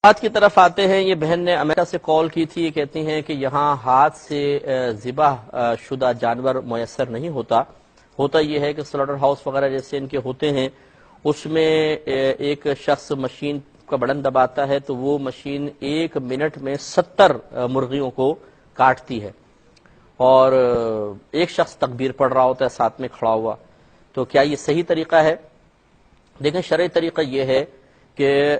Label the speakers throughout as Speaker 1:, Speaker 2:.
Speaker 1: بات کی طرف آتے ہیں۔ یہ بہن نے امریکہ سے کال کی تھی، یہ کہتی ہیں کہ یہاں ہاتھ سے ذبح شدہ جانور میسر نہیں ہوتا یہ ہے کہ سلاٹر ہاؤس وغیرہ جیسے ان کے ہوتے ہیں، اس میں ایک شخص مشین کا بٹن دباتا ہے تو وہ مشین 1 منٹ میں 70 مرغیوں کو کاٹتی ہے، اور ایک شخص تکبیر پڑھ رہا ہوتا ہے ساتھ میں کھڑا ہوا۔ تو کیا یہ صحیح طریقہ ہے؟ دیکھیں، شرعی طریقہ یہ ہے کہ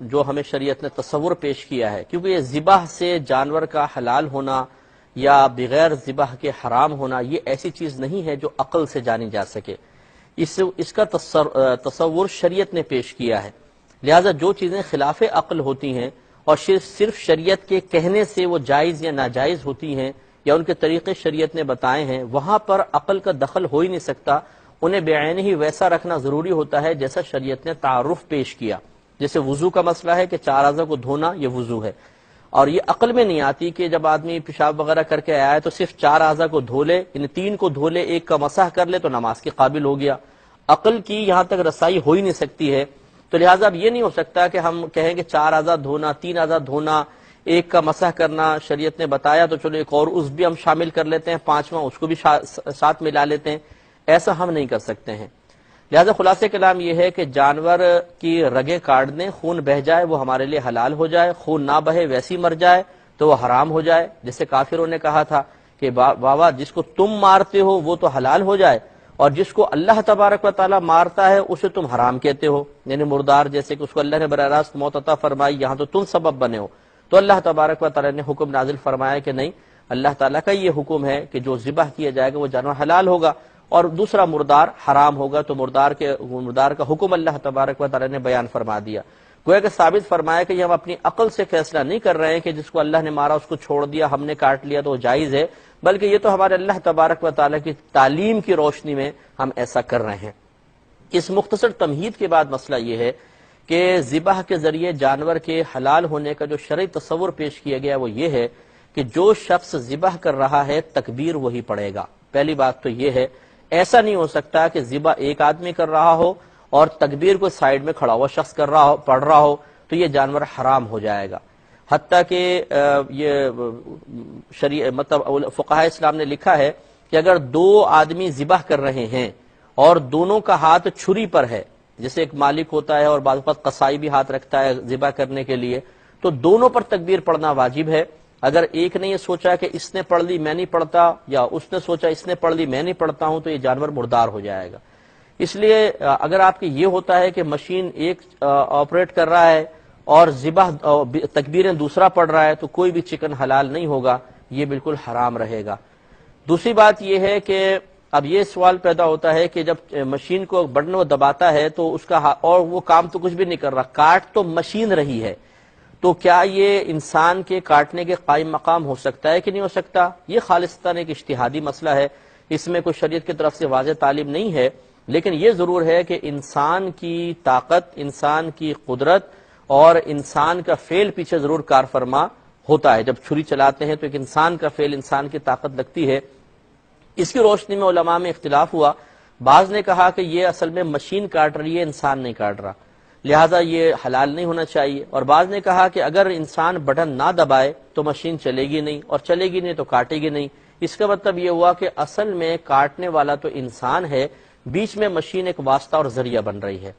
Speaker 1: جو ہمیں شریعت نے تصور پیش کیا ہے، کیونکہ یہ ذبح سے جانور کا حلال ہونا یا بغیر ذبح کے حرام ہونا یہ ایسی چیز نہیں ہے جو عقل سے جانی جا سکے، اس کا تصور شریعت نے پیش کیا ہے۔ لہذا جو چیزیں خلاف عقل ہوتی ہیں اور صرف شریعت کے کہنے سے وہ جائز یا ناجائز ہوتی ہیں یا ان کے طریقے شریعت نے بتائے ہیں، وہاں پر عقل کا دخل ہو ہی نہیں سکتا، انہیں بعین ہی ویسا رکھنا ضروری ہوتا ہے جیسا شریعت نے تعارف پیش کیا۔ جیسے وضو کا مسئلہ ہے کہ 4 اعضاء کو دھونا یہ وضو ہے، اور یہ عقل میں نہیں آتی کہ جب آدمی پیشاب وغیرہ کر کے آیا ہے تو صرف 4 اعضاء کو دھو لے، ان 3 کو دھو لے، 1 کا مسح کر لے تو نماز کے قابل ہو گیا۔ عقل کی یہاں تک رسائی ہو ہی نہیں سکتی ہے، تو لہٰذا اب یہ نہیں ہو سکتا کہ ہم کہیں کہ 4 اعضاء دھونا، 3 اعضاء دھونا، 1 کا مسح کرنا شریعت نے بتایا تو چلو ایک اور عضو بھی ہم شامل کر لیتے ہیں، 5واں اس کو بھی ساتھ ملا لیتے ہیں، ایسا ہم نہیں کر سکتے ہیں۔ لہذا خلاصہ کلام یہ ہے کہ جانور کی رگیں کاٹ دیں، خون بہ جائے وہ ہمارے لیے حلال ہو جائے، خون نہ بہے ویسی مر جائے تو وہ حرام ہو جائے۔ جیسے کافروں نے کہا تھا کہ بابا جس کو تم مارتے ہو وہ تو حلال ہو جائے، اور جس کو اللہ تبارک و تعالی مارتا ہے اسے تم حرام کہتے ہو، یعنی مردار جیسے کہ اس کو اللہ نے براہ راست موت عطا فرمائی، یہاں تو تم سبب بنے ہو۔ تو اللہ تبارک و تعالی نے حکم نازل فرمایا کہ نہیں، اللہ تعالیٰ کا یہ حکم ہے کہ جو ذبح کیا جائے گا وہ جانور حلال ہوگا، اور دوسرا مردار حرام ہوگا، تو مردار کا حکم اللہ تبارک و تعالی نے بیان فرما دیا۔ گویا کہ ثابت فرمایا کہ یہ ہم اپنی عقل سے فیصلہ نہیں کر رہے ہیں کہ جس کو اللہ نے مارا اس کو چھوڑ دیا، ہم نے کاٹ لیا تو وہ جائز ہے، بلکہ یہ تو ہمارے اللہ تبارک و تعالی کی تعلیم کی روشنی میں ہم ایسا کر رہے ہیں۔ اس مختصر تمہید کے بعد مسئلہ یہ ہے کہ ذبح کے ذریعے جانور کے حلال ہونے کا جو شرعی تصور پیش کیا گیا وہ یہ ہے کہ جو شخص ذبح کر رہا ہے تکبیر وہی پڑھے گا۔ پہلی بات تو یہ ہے، ایسا نہیں ہو سکتا کہ ذبح ایک آدمی کر رہا ہو اور تکبیر کو سائیڈ میں کھڑا ہوا شخص کر رہا ہو، پڑھ رہا ہو، تو یہ جانور حرام ہو جائے گا۔ حتیٰ کہ یہ مطلب فقہاء اسلام نے لکھا ہے کہ اگر 2 آدمی ذبح کر رہے ہیں اور دونوں کا ہاتھ چھری پر ہے، جیسے ایک مالک ہوتا ہے اور بعض اوقات قصائی بھی ہاتھ رکھتا ہے ذبح کرنے کے لیے، تو دونوں پر تکبیر پڑھنا واجب ہے۔ اگر ایک نے یہ سوچا کہ اس نے پڑھ لی میں نہیں پڑھتا، یا اس نے سوچا اس نے پڑھ لی میں نہیں پڑھتا ہوں، تو یہ جانور مردار ہو جائے گا۔ اس لیے اگر آپ کے یہ ہوتا ہے کہ مشین ایک آپریٹ کر رہا ہے اور ذبح تکبیریں دوسرا پڑھ رہا ہے، تو کوئی بھی چکن حلال نہیں ہوگا، یہ بالکل حرام رہے گا۔ دوسری بات یہ ہے کہ اب یہ سوال پیدا ہوتا ہے کہ جب مشین کو بٹن وہ دباتا ہے تو اس کا اور وہ کام تو کچھ بھی نہیں کر رہا، کاٹ تو مشین رہی ہے، تو کیا یہ انسان کے کاٹنے کے قائم مقام ہو سکتا ہے کہ نہیں ہو سکتا؟ یہ خالصتاً ایک اجتہادی مسئلہ ہے، اس میں کوئی شریعت کی طرف سے واضح تعلیم نہیں ہے، لیکن یہ ضرور ہے کہ انسان کی طاقت، انسان کی قدرت اور انسان کا فعل پیچھے ضرور کار فرما ہوتا ہے۔ جب چھری چلاتے ہیں تو ایک انسان کا فعل، انسان کی طاقت لگتی ہے۔ اس کی روشنی میں علماء میں اختلاف ہوا، بعض نے کہا کہ یہ اصل میں مشین کاٹ رہی ہے، انسان نہیں کاٹ رہا، لہٰذا یہ حلال نہیں ہونا چاہیے، اور بعض نے کہا کہ اگر انسان بٹن نہ دبائے تو مشین چلے گی نہیں، اور چلے گی نہیں تو کاٹے گی نہیں۔ اس کا مطلب یہ ہوا کہ اصل میں کاٹنے والا تو انسان ہے، بیچ میں مشین ایک واسطہ اور ذریعہ بن رہی ہے۔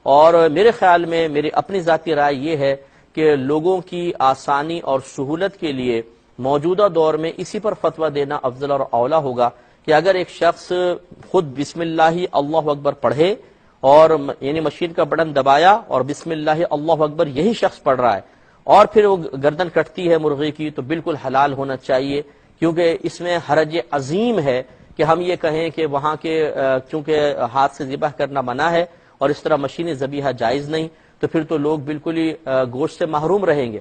Speaker 1: اور میرے خیال میں، میری اپنی ذاتی رائے یہ ہے کہ لوگوں کی آسانی اور سہولت کے لیے موجودہ دور میں اسی پر فتویٰ دینا افضل اور اولا ہوگا کہ اگر ایک شخص خود بسم اللہ اللہ اکبر پڑھے، اور یعنی مشین کا بٹن دبایا اور بسم اللہ اللہ اکبر یہی شخص پڑھ رہا ہے، اور پھر وہ گردن کٹتی ہے مرغی کی، تو بالکل حلال ہونا چاہیے، کیونکہ اس میں حرج عظیم ہے کہ ہم یہ کہیں کہ وہاں کے چونکہ ہاتھ سے ذبح کرنا منع ہے اور اس طرح مشین ذبیحہ جائز نہیں، تو پھر تو لوگ بالکل ہی گوشت سے محروم رہیں گے۔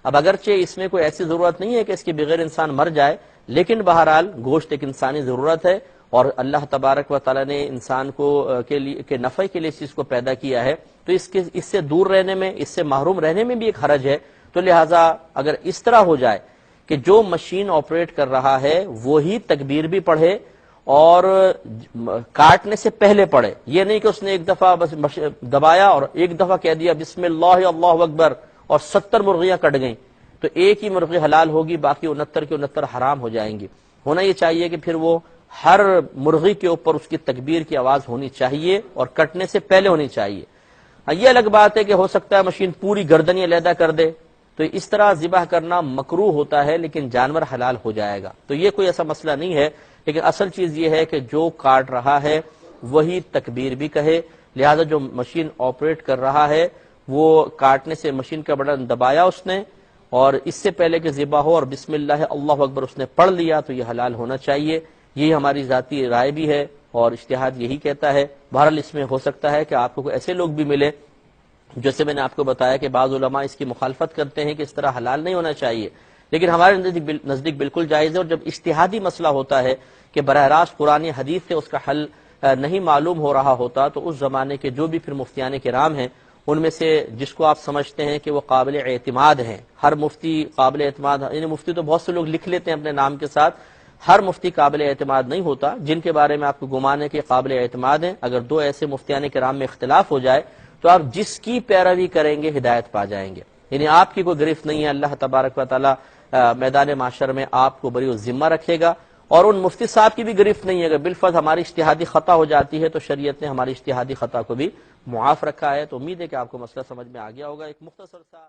Speaker 1: اب اگرچہ اس میں کوئی ایسی ضرورت نہیں ہے کہ اس کے بغیر انسان مر جائے، لیکن بہرحال گوشت ایک انسانی ضرورت ہے، اور اللہ تبارک و تعالی نے انسان کو کے نفع کے لیے اس چیز کو پیدا کیا ہے، تو اس سے دور رہنے میں، اس سے محروم رہنے میں بھی ایک حرج ہے۔ تو لہٰذا اگر اس طرح ہو جائے کہ جو مشین آپریٹ کر رہا ہے وہی تکبیر بھی پڑھے اور کاٹنے سے پہلے پڑھے، یہ نہیں کہ اس نے ایک دفعہ بس دبایا اور ایک دفعہ کہہ دیا بسم اللہ اللہ اکبر اور 70 مرغیاں کٹ گئیں تو ایک ہی مرغی حلال ہوگی، باقی 69 کے 69 حرام ہو جائیں گی۔ ہونا یہ چاہیے کہ پھر وہ ہر مرغی کے اوپر اس کی تکبیر کی آواز ہونی چاہیے اور کٹنے سے پہلے ہونی چاہیے۔ یہ الگ بات ہے کہ ہو سکتا ہے مشین پوری گردنی علیحدہ کر دے، تو اس طرح ذبح کرنا مکروہ ہوتا ہے، لیکن جانور حلال ہو جائے گا، تو یہ کوئی ایسا مسئلہ نہیں ہے۔ لیکن اصل چیز یہ ہے کہ جو کاٹ رہا ہے وہی تکبیر بھی کہے، لہذا جو مشین آپریٹ کر رہا ہے وہ کاٹنے سے مشین کا بٹن دبایا اس نے اور اس سے پہلے کہ ذبح ہو اور بسم اللہ اللہ اکبر اس نے پڑھ لیا تو یہ حلال ہونا چاہیے۔ یہی ہماری ذاتی رائے بھی ہے اور اجتہاد یہی کہتا ہے۔ بہرحال اس میں ہو سکتا ہے کہ آپ کو ایسے لوگ بھی ملے، جیسے میں نے آپ کو بتایا کہ بعض علماء اس کی مخالفت کرتے ہیں کہ اس طرح حلال نہیں ہونا چاہیے، لیکن ہمارے نزدیک بالکل جائز ہے۔ اور جب اجتہادی مسئلہ ہوتا ہے کہ براہ راست قرآن حدیث سے اس کا حل نہیں معلوم ہو رہا ہوتا، تو اس زمانے کے جو بھی پھر مفتیان کرام ہیں ان میں سے جس کو آپ سمجھتے ہیں کہ وہ قابل اعتماد ہیں، ہر مفتی قابل اعتماد، یعنی مفتی تو بہت سے لوگ لکھ لیتے ہیں اپنے نام کے ساتھ، ہر مفتی قابل اعتماد نہیں ہوتا، جن کے بارے میں آپ کو گمان ہے کہ قابل اعتماد ہیں، اگر دو ایسے مفتیان کرام میں اختلاف ہو جائے تو آپ جس کی پیروی کریں گے ہدایت پا جائیں گے، یعنی آپ کی کوئی گرفت نہیں ہے، اللہ تبارک و تعالی میدان معاشر میں آپ کو بری ذمہ رکھے گا، اور ان مفتی صاحب کی بھی گرفت نہیں ہے۔ اگر بالفرض ہماری اجتہادی خطا ہو جاتی ہے تو شریعت نے ہماری اجتہادی خطا کو بھی معاف رکھا ہے۔ تو امید ہے کہ آپ کو مسئلہ سمجھ میں آ گیا ہوگا۔ ایک مختصر سا